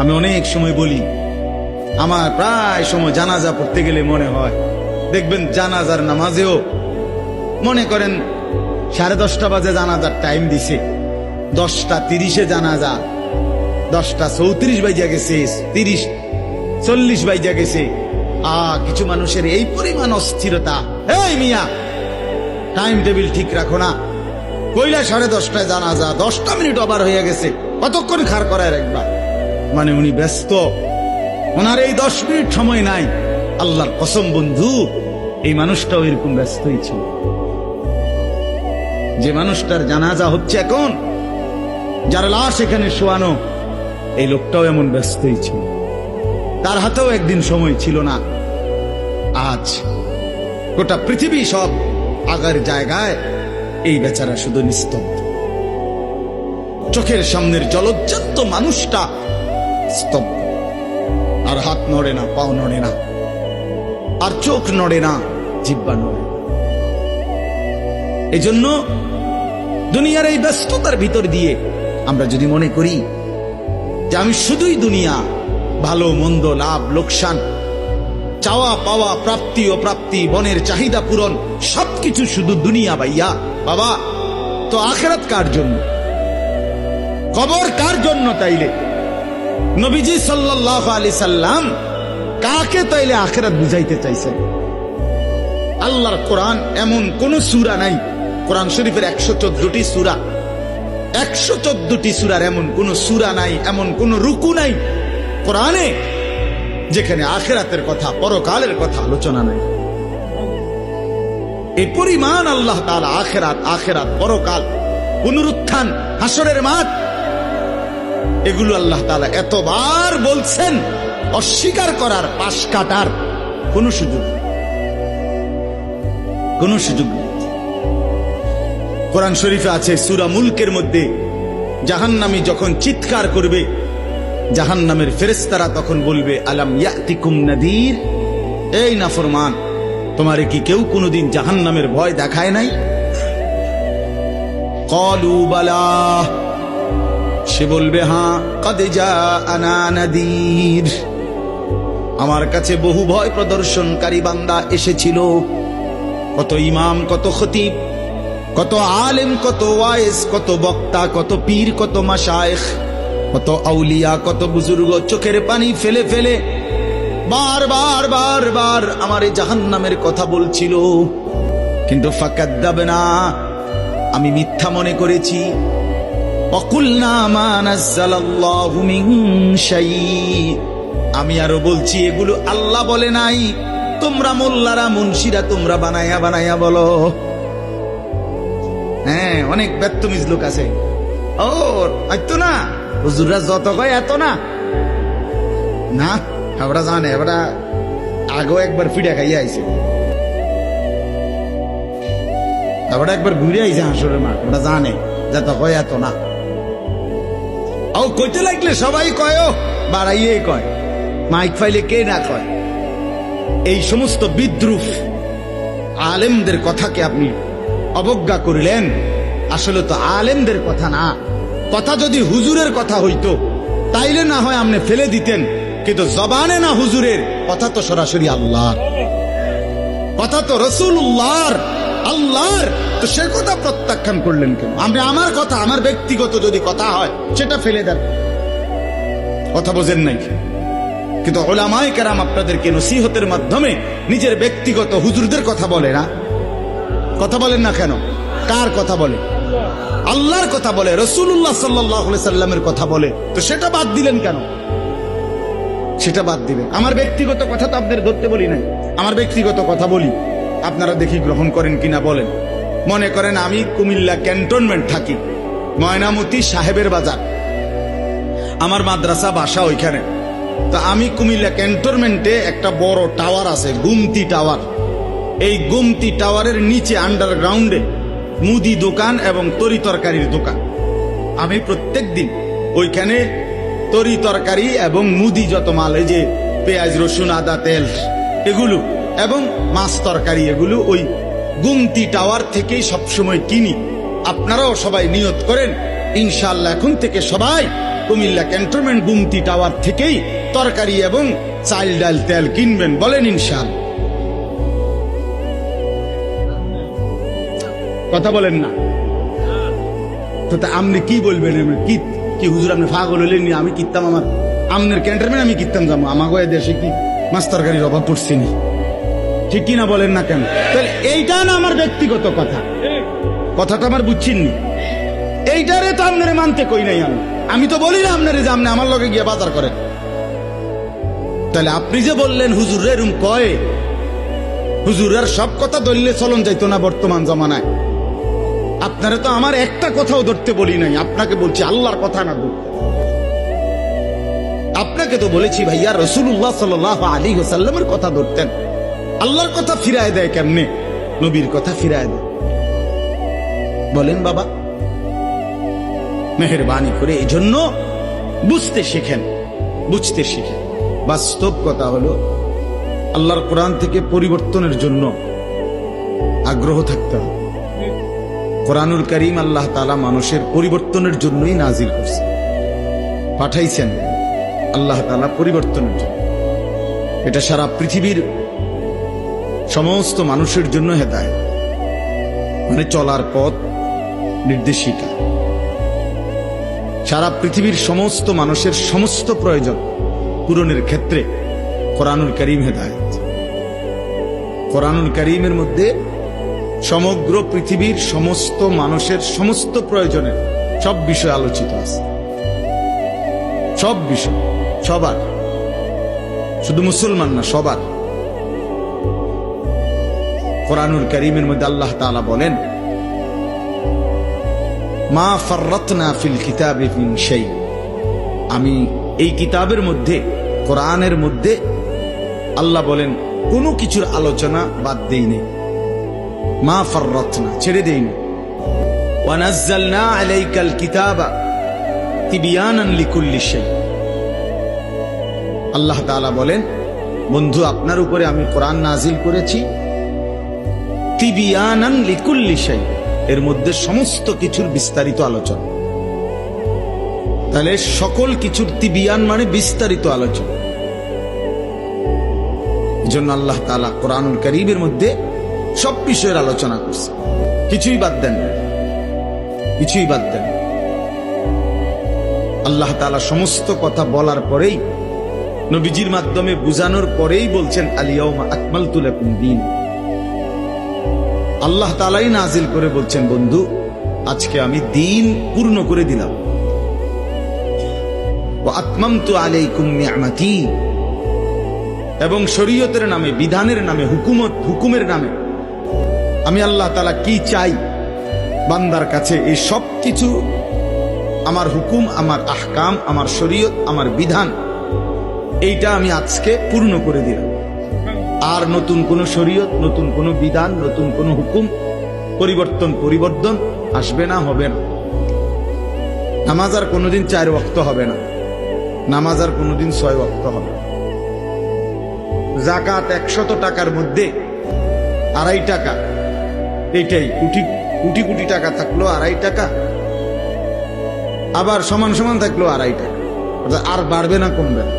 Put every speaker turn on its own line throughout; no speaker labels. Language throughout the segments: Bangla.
আমি অনেক সময় বলি, আমার প্রায় সময় জানাজা পড়তে গেলে মনে হয়, দেখবেন জানাজার নামাজেও মনে করেন 10:30 বাজে জানাজার টাইম দিছে, 10:30 জানাজা, 10:34 বাজে গেছে, 30-40 বাজে গেছে। কিছু মানুষের এই পরিমাণ অস্থিরতা, এই মিয়া টাইম টেবিল ঠিক রাখো না, কইলা 10:30 জানাজা, 10টা মিনিট ওভার হয়ে গেছে, কতক্ষণ খাড় করায় রাখবা? মানে উনি ব্যস্ত, ওনার এই 10 মিনিট সময় নাই। আল্লাহর কসম বন্ধু, এই মানুষটাও এরকম ব্যস্তই ছিল। যে মানুষটার জানাজা হচ্ছে এখন, যার লাশ এখানে শোয়ানো, এই লোকটাও এমন ব্যস্তই ছিল। তার হাতেও একদিন সময় ছিল না। আজ গোটা পৃথিবী সব আগার জায়গায়, এই বেচারা শুধু নিস্তব্ধ। চোখের সামনের জলজ্জান্ত মানুষটা স্তব্ধ, আর হাত নড়ে না, পাও নড়ে না, আর চোখ নড়ে না, জিহ্বা নড়ে। এই জন্য দুনিয়ার এই ব্যস্ততার ভিতর দিয়ে আমরা যদি মনে করি যে আমি শুধুই দুনিয়া, ভালো মন্দ, লাভ লোকসান, চাওয়া পাওয়া, প্রাপ্তি অপ্রাপ্তি, মনের চাহিদা পূরণ, সবকিছু শুধু দুনিয়া ভাইয়া, বাবা তো আখিরাত কার জন্য? কবর কার জন্য? তাইলে নবীজি সাল্লাল্লাহু আলাইহি সাল্লাম কাকে তাইলে আখিরাত বুঝাইতে চাইছেন? আল্লাহর কোরআন এমন কোন সূরা নাই, কোরআন শরীফের 114টি সূরা, 114টি সূরার এমন কোন সূরা নাই, এমন কোন রুকু নাই কোরআনে যেখানে আখিরাতের কথা, পরকালের কথা আলোচনা নাই। এই পরিমাণ আল্লাহ তাআলা আখিরাত, আখিরাত, পরকাল, পুনরুত্থান, হাসরের মাঠ, এগুলো আল্লাহ তাআলা এতবার বলছেন, অস্বীকার করার, পাশ কাটার কোন সুযোগ নেই। কোরআন শরীফে আছে সূরা মুলকের মধ্যে, জাহান্নামী যখন চিৎকার করবে, জাহান্নামের ফেরেশতারা তখন বলবে, আলাম ইয়াতিকুম নাদির, এই নাফরমান, তোমারে কি কেউ কোনোদিন জাহান্নামের ভয় দেখায় নাই? ক্বালু বালা, সে বলবে, হ্যাঁ, কদ জাআনা নাদির, আমার কাছে বহু ভয় প্রদর্শনকারী বান্দা এসেছিল। কত ইমাম, কত খতিব, কত আলেম, কত ওয়াইজ, কত বক্তা, কত পীর, কত মাশায়েখ, কত আউলিয়া, কত বুজুর্গ চোখের পানি ফেলে ফেলে বার আমার এই জাহান্নামের কথা বলছিল, কিন্তু ফাকাদ্দাবনা, আমি মিথ্যা মনে করেছি। ওয়াকুলনা মা নাযালাল্লাহু মিন শাই, আমি আরো বলছি এগুলো আল্লাহ বলে নাই, তোমরা মোল্লারা, মুন্সিরা তোমরা বানায়া বানায়া বলো। হ্যাঁ, অনেক বেত্তমিজ লোক আছে, ও এত না, হুজুররা যত কয় এত না, না আমরা জানে, আমরা আগেও একবার ফিডা খাইয়া আইছে, আমরা একবার ঘুরে আইছে হাসরের মাঠ, আমরা জানে যত কয় এত না। ও কইতে লাগলে সবাই কয়, বাড়াইয়ে কয়, মাইক ফাইলে কে না কয়। এই সমস্ত বিদ্রুপ আলেমদের কথাকে আপনি অবজ্ঞা করিলেন। আসলে তো আলেমদের কথা না, কথা যদি হুজুরের কথা হইতো তাইলে না হয় আপনি ফেলে দিতেন, কিন্তু জবানে না হুজুরের কথা, তো সরাসরি আল্লাহর কথা, তো রাসূলুল্লাহর, আল্লাহর, তো সে কথা প্রত্যাখ্যান করলেন কেন? আপনি আমার কথা, আমার ব্যক্তিগত যদি কথা হয় সেটা ফেলে দেন, কথা বোঝেন নাই। কিন্তু উলামায়ে কেরাম আপনাদেরকে নসিহতের মাধ্যমে নিজের ব্যক্তিগত হুজুরদের কথা বলে না, কথা বলেন না কেন? কার কথা বলে? আল্লাহর কথা বলে, রাসূলুল্লাহ সাল্লাল্লাহু আলাইহি সাল্লামের কথা বলে, তো সেটা বাদ দিলেন কেন? সেটা বাদ দিবেন। আমার ব্যক্তিগত কথা তো আপনাদের ধরতে বলি নাই, আমার ব্যক্তিগত কথা বলি, আপনারা দেখি গ্রহণ করেন কিনা বলেন। মনে করেন আমি কুমিল্লা ক্যান্টনমেন্ট থাকি, ময়নামতি সাহেবের বাজার, আমার মাদ্রাসা বাসা ওইখানে। তো আমি কুমিল্লা ক্যান্টনমেন্টে একটা বড় টাওয়ার আছে, গুমতি টাওয়ার। এই গুমতি টাওয়ারের নিচে আন্ডারগ্রাউন্ডে মুদি দোকান এবং তরি তরকারির দোকান। আমি প্রত্যেক দিন ওইখানে তরি তরকারি এবং মুদি যত মাল, এই যে পেঁয়াজ, রসুন, আদা, তেল, এগুলো এবং মাছ তরকারি, এগুলো ওই গুমতি টাওয়ার থেকেই সবসময় কিনি। আপনারাও সবাই নিয়ত করেন, ইনশাআল্লাহ এখন থেকে সবাই কুমিল্লা ক্যান্টনমেন্ট গুমতি টাওয়ার থেকেই তরকারি এবং চাল ডাল তেল কিনবেন, বলেন ইনশাআল্লাহ। কথা বলেন না তো, তা আপনি কি বলবেন? কি কি হুজুর আপনি পাগল হলেন? আমি কিনতাম আমার আমনের ক্যান্টনমেন্ট আমি কিনতাম যাবো, আমাকে দেশে কি মাছ তরকারির অভাব পড়ছে নি? ঠিক কিনা বলেন না কেন? তাহলে এইটা না আমার ব্যক্তিগত কথা, কথাটা আমার বুঝছেননি। এইটারে তো আপনারে মানতে কই নাই আমি তো বলি না আপনারে যে আপনি আমার লগে গিয়ে বাজার করেন। তাহলে আপনি যে বললেন হুজুর এরম কয়, হুজুরের সব কথা ধরলে চলন যাইতো না বর্তমান জমানায়। আপনারা তো আমার একটা কথাও ধরতে বলি নাই, আপনাকে বলছি আল্লাহর কথা না ধরতে। আপনাকে তো বলেছি ভাইয়া রাসূলুল্লাহ সাল্লাল্লাহু আলাইহি ওয়াসাল্লামের কথা ধরতেন। আল্লাহর কথা ফিরায় দেয় কেমনে? নবীর কথা ফিরায় দেয়। বলেন বাবা, মেহেরবানি করে এই জন্য বুঝতে শিখেন, বুঝতে শিখেন। বাস্তব কথা হলো আল্লাহর কোরআন থেকে পরিবর্তনের জন্য আগ্রহ থাকতে হবে। কোরআনুল কারীম আল্লাহ তাআলা মানুষের পরিবর্তনের জন্যই নাজিল করছে, পাঠাইছেন আল্লাহ তাআলা পরিবর্তনের জন্য। এটা সারা পৃথিবীর সমস্ত মানুষের জন্য হেদায়েত, মানে চলার পথ নির্দেশিকা। সারা পৃথিবীর সমস্ত মানুষের সমস্ত প্রয়োজন পূরণের ক্ষেত্রে কোরআনুল কারীম হেদায়েত। কোরআনুল কারীমের মধ্যে সমগ্র পৃথিবীর সমস্ত মানুষের সমস্ত প্রয়োজনের সব বিষয় আলোচিত আছে, সব বিষয়, সবার, শুধু মুসলমান না, সবার। কোরআনুল কারীমের মধ্যে আল্লাহ তাআলা বলেন, মা ফাররাতনা ফিল কিতাবি মিন শাই, আমি এই কিতাবের মধ্যে, কোরআনের মধ্যে আল্লাহ বলেন কোনো কিছুর আলোচনা বাদ দেইনি। মা ফাররাতনা, ছেড়ে দেইনি। ওয়া নাযালনা আলাইকাল কিতাবা তিবয়ানান লিকুল্লি শাই, আল্লাহ তাআলা বলেন বন্ধু আপনার উপরে আমি কোরআন নাজিল করেছি তিবয়ানান লিকুল্লি শাই, এর মধ্যে সমস্ত কিছুর বিস্তারিত আলোচনা। তাহলে সকল কিছুর তিবিয়ান মানে বিস্তারিত আলোচনা। এজন্য আল্লাহ তাআলা কোরআনুল কারীমের মধ্যে সব বিষয়ের আলোচনা করছে, কিছুই বাদ দেন, কিছুই বাদ দেন। আল্লাহ তাআলা সমস্ত কথা বলার পরেই, নবীজির মাধ্যমে বুঝানোর পরেই বলছেন আল ইয়াউমা আকমালতু লাকুম দীন। আল্লাহ তাআলাই নাজিল করে বলছেন বন্ধু আজকে আমি দিন পূর্ণ করে দিলাম। ওয়া আতমামতু আলাইকুম নি'মাতি, এবং শরীয়তের নামে, বিধানের নামে, হুকুমের নামে আমি আল্লাহ তাআলা কি চাই বান্দার কাছে, এই সব কিছু আমার হুকুম, আমার আহকাম, আমার শরীয়ত, আমার বিধান, এইটা আমি আজকে পূর্ণ করে দিলাম। আর নতুন কোন শরীয়ত, নতুন কোন বিধান, নতুন কোন হুকুম পরিবর্তন আসবে না, হবে না। নামাজ আর কোনোদিন 4 ওয়াক্ত হবে না, নামাজ আর কোনোদিন 6 ওয়াক্ত হবে না। যাকাত 100 টাকার মধ্যে 2.5 টাকা, এইটাই কোটি কোটি টাকা থাকলো 2.5 টাকা, আবার সমান সমান থাকলো 2.5 টাকা, আর বাড়বে না, কমবে না,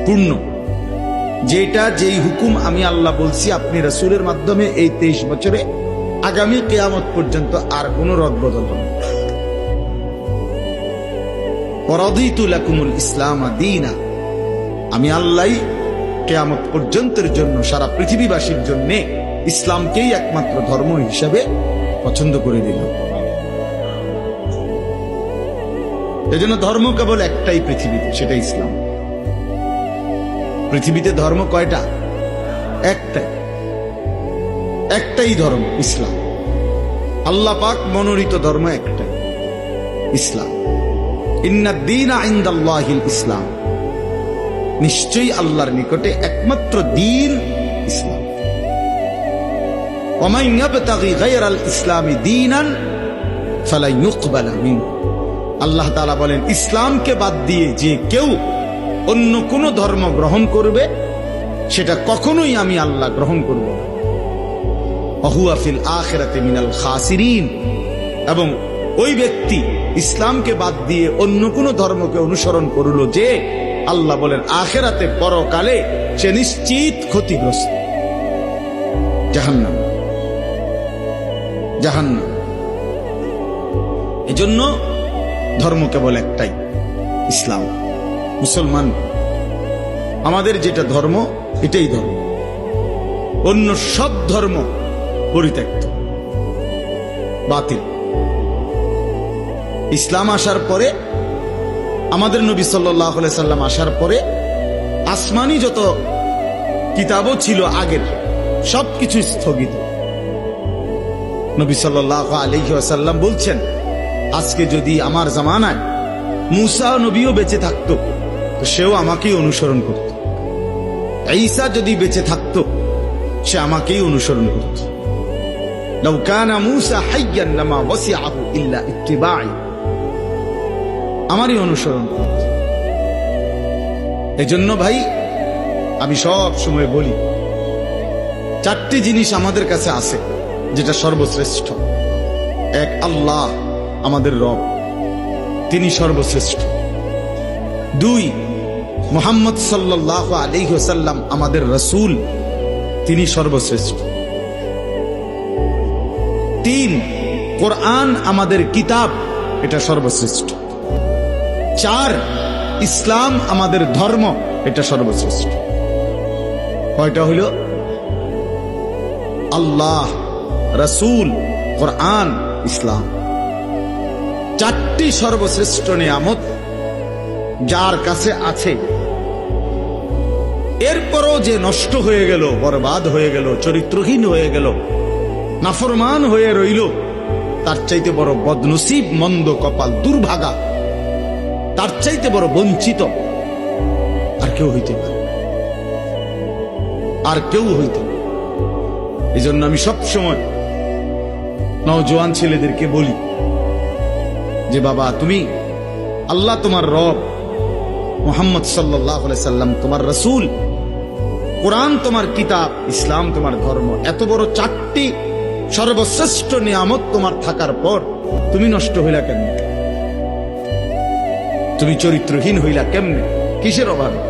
পূর্ণ। যেটা যেই হুকুম আমি আল্লাহ বলছি আপনি রাসূলের মাধ্যমে এই 23 বছরে, আগামী কিয়ামত পর্যন্ত আর কোনো রদবদল হবে না। ওয়ারাদিতু লাকুমুল ইসলাম দীনা, আমি আল্লাহই কিয়ামত পর্যন্তের জন্য, সারা পৃথিবীবাসীর জন্য ইসলামকেই একমাত্র ধর্ম হিসাবে পছন্দ করে দিলাম। এজন্য ধর্ম কেবল একটাই পৃথিবীতে, সেটা ইসলাম। পৃথিবীতে ধর্ম কয়টা? একটাই ধর্ম, ইসলাম। আল্লাহ পাক মনোনীত ধর্ম একটাই, ইসলাম। ইন্নাদ দীনা ইনদাল্লাহিল ইসলাম, নিশ্চয়ই আল্লাহর নিকটে একমাত্র দ্বীন ইসলাম। ওয়া মান ইয়াবতাগি গায়রাল ইসলামি দীনান ফালা ইউকবালা মিনহু, আল্লাহ তাআলা বলেন ইসলামকে বাদ দিয়ে যে কেউ অন্য কোন ধর্ম গ্রহণ করবে সেটা কখনোই আমি আল্লাহ গ্রহণ করব না। ওয়া হুয়া ফিল আখিরাতি মিনাল খাসিরিন, এবং ওই ব্যক্তি ইসলামকে বাদ দিয়ে অন্য কোন ধর্মকে অনুসরণ করল, যে আল্লাহ বলেন আখেরাতে পরকালে সে নিশ্চিত ক্ষতিগ্রস্ত, জাহান্নাম, জাহান্নাম। এজন্য ধর্ম কেবল একটাই, ইসলাম। মুসলমান আমাদের যেটা ধর্ম এটাই ধর্ম, অন্য সব ধর্ম পরিত্যক্ত, বাতিল। ইসলাম আসার পরে, আমাদের নবী সাল্লাল্লাহু আলাইহি সাল্লাম আসার পরে আসমানি যত কিতাবও ছিল আগের, সবকিছু স্থগিত। নবী সাল্লাল্লাহু আলাইহি ওয়াসাল্লাম বলছেন, আজকে যদি আমার জামানায় মূসা নবীও বেঁচে থাকতো তো সেও আমাকেই অনুসরণ করত, ঈসা যদি বেঁচে থাকতো সে আমাকেই অনুসরণ করত। লাউ কানা মূসা হাইয়ান লামা ওয়াসিআহু ইল্লা ইত্তিবাই, আমারই অনুসরণ করত। এজন্য ভাই আমি সব সময় বলি, চারটি জিনিস আমাদের কাছে আছে যেটা সর্বশ্রেষ্ঠ। এক, আল্লাহ আমাদের রব, তিনি সর্বশ্রেষ্ঠ। দুই, মুহাম্মদ সাল্লাল্লাহু আলাইহি ওয়াসাল্লাম আমাদের রাসূল, তিনি সর্বশ্রেষ্ঠ। তিন, কোরআন আমাদের কিতাব, এটা সর্বশ্রেষ্ঠ। চার, ইসলাম আমাদের ধর্ম, এটা সর্বশ্রেষ্ঠ। কয়টা হইল? আল্লাহ, রাসূল, কোরআন, ইসলাম। চারটি সর্বশ্রেষ্ঠ নিয়ামত যার কাছে আছে, এরপরও যে নষ্ট হয়ে গেল, বরবাদ হয়ে গেল, চরিত্রহীন হয়ে গেল, নাফরমান হয়ে রইল, তার চাইতে বড় বদনসিব, মন্দ কপাল, দুর্ভাগা, তার চাইতে বড় বঞ্চিত আর কেউ হইতে পারে, আর কেউ হইতে পারে। এই জন্য আমি সবসময় নওজোয়ান ছেলেদেরকে বলি যে বাবা, তুমি, আল্লাহ তোমার রব, মুহাম্মদ সাল্লাল্লাহু আলাইহি সাল্লাম তোমার রাসূল, কোরআন তোমার কিতাব, ইসলাম তোমার ধর্ম, এত বড় চারটি সর্বশ্রেষ্ঠ নিয়ামত তোমার থাকার পর তুমি নষ্ট হইলা কেমনে? তুমি চরিত্রহীন হইলা কেমনে? কিসের অভাবে?